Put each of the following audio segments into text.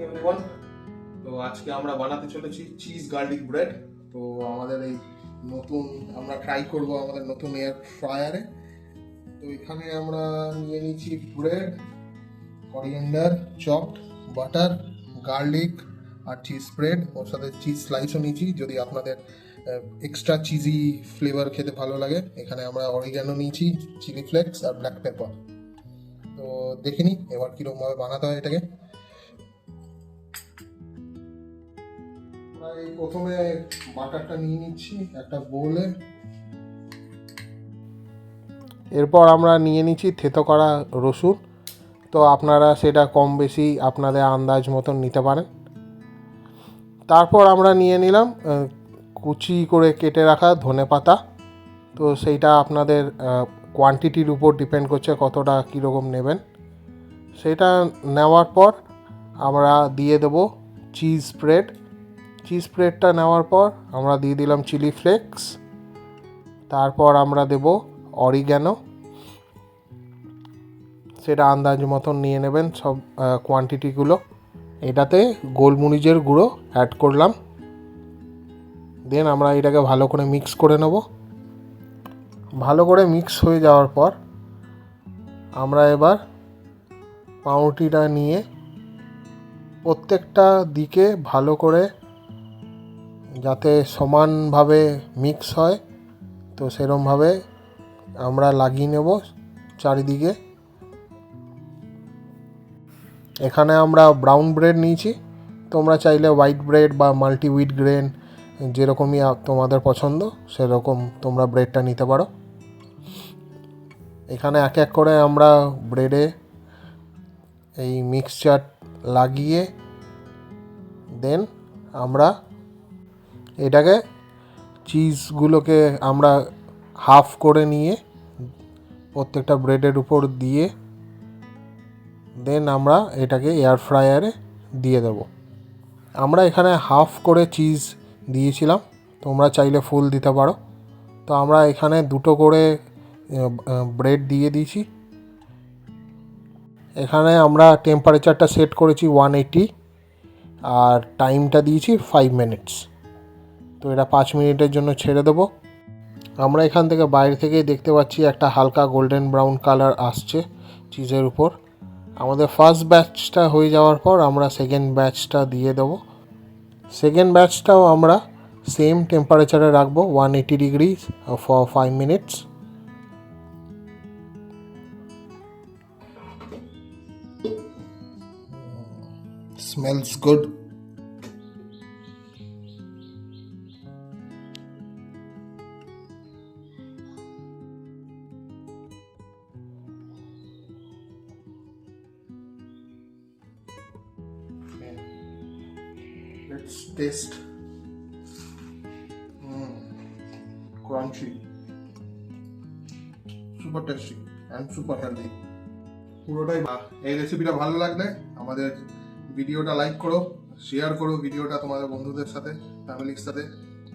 Everyone. তো আজকে আমরা বানাতে চলেছি চিজ গার্লিক ব্রেড। তো আমাদের এই নতুন আমরা ট্রাই করব আমাদের নতুন এয়ার ফ্রায়ারে। তো এখানে আমরা নিয়ে নিচ্ছি bread, coriander, chopped butter, garlic আর চিজ স্প্রেড। ওর সাথে চিজ স্লাইসও নিয়েছি যদি আপনাদের এক্সট্রা চিজি ফ্লেভার খেতে ভালো লাগে। এখানে আমরা অরিগ্যানো নিয়েছি, চিলি ফ্লেক্স আর ব্ল্যাক পেপার। তো দেখে নিই এবার কীরকমভাবে বানাতে হয় এটাকে। এই প্রথমে বাটারটা নিয়ে নিচ্ছি একটা বোলে। এরপর আমরা নিয়ে নিচ্ছি থেতো করা রসুন। তো আপনারা সেটা কম বেশি আপনাদের আন্দাজ মতন নিতে পারেন। তারপর আমরা নিয়ে নিলাম কুচি করে কেটে রাখা ধনেপাতা। তো সেইটা আপনাদের কোয়ান্টিটির উপর ডিপেন্ড করছে কতটা কীরকম নেবেন। সেটা নেওয়ার পর আমরা দিয়ে দেবো চিজ স্প্রেড। চিজ স্প্রেডটা নেওয়ার পর আমরা দিয়ে দিলাম চিলি ফ্লেক্স। তারপর আমরা দেব অরিগ্যানো, সেটা আন্দাজ মতন নিয়ে নেবেন সব কোয়ান্টিটিগুলো। এটাতে গোলমরিচের গুঁড়ো অ্যাড করলাম। দেন আমরা এটাকে ভালো করে মিক্স করে নেব। ভালো করে মিক্স হয়ে যাওয়ার পর আমরা এবার পাউরুটিটা নিয়ে প্রত্যেকটা দিকে ভালো করে যাতে সমানভাবে মিক্স হয় তো সেরকমভাবে আমরা লাগিয়ে নেব চারিদিকে। এখানে আমরা ব্রাউন ব্রেড নিয়েছি, তোমরা চাইলে হোয়াইট ব্রেড বা মাল্টি হুইট গ্রেন যেরকমই তোমাদের পছন্দ সেরকম তোমরা ব্রেডটা নিতে পারো। এখানে এক এক করে আমরা ব্রেডে এই মিক্সচার লাগিয়ে দেন আমরা এটাকে চিজগুলোকে আমরা হাফ করে নিয়ে প্রত্যেকটা ব্রেডের উপর দিয়ে দেন আমরা এটাকে এয়ার ফ্রায়ারে দিয়ে দেবো। আমরা এখানে হাফ করে চিজ দিয়েছিলাম, তোমরা চাইলে ফুল দিতে পারো। তো আমরা এখানে দুটো করে ব্রেড দিয়ে দিয়েছি। এখানে আমরা টেম্পারেচারটা সেট করেছি 180 আর টাইমটা দিয়েছি 5 মিনিটস। তো এটা 5 মিনিটের জন্য ছেড়ে দেবো। আমরা এখান থেকে বাইরে থেকে দেখতে পাচ্ছি একটা হালকা গোল্ডেন ব্রাউন কালার আসছে চিজের উপর। আমাদের ফার্স্ট ব্যাচটা হয়ে যাওয়ার পর আমরা সেকেন্ড ব্যাচটা দিয়ে দেবো। সেকেন্ড ব্যাচটাও আমরা সেম টেম্পারেচারে রাখবো 180 degree for 5 minutes. Smells good. Let's taste. Crunchy, super tasty and super healthy. পুরোটাই এই রেসিপিটা ভালো লাগলে আমাদের ভিডিওটা লাইক করো, শেয়ার করো ভিডিওটা তোমাদের বন্ধুদের সাথে, ফ্যামিলির সাথে,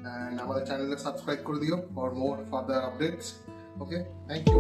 অ্যান্ড আমাদের চ্যানেলটা সাবস্ক্রাইব করে দিও for more further updates. Okay, thank you.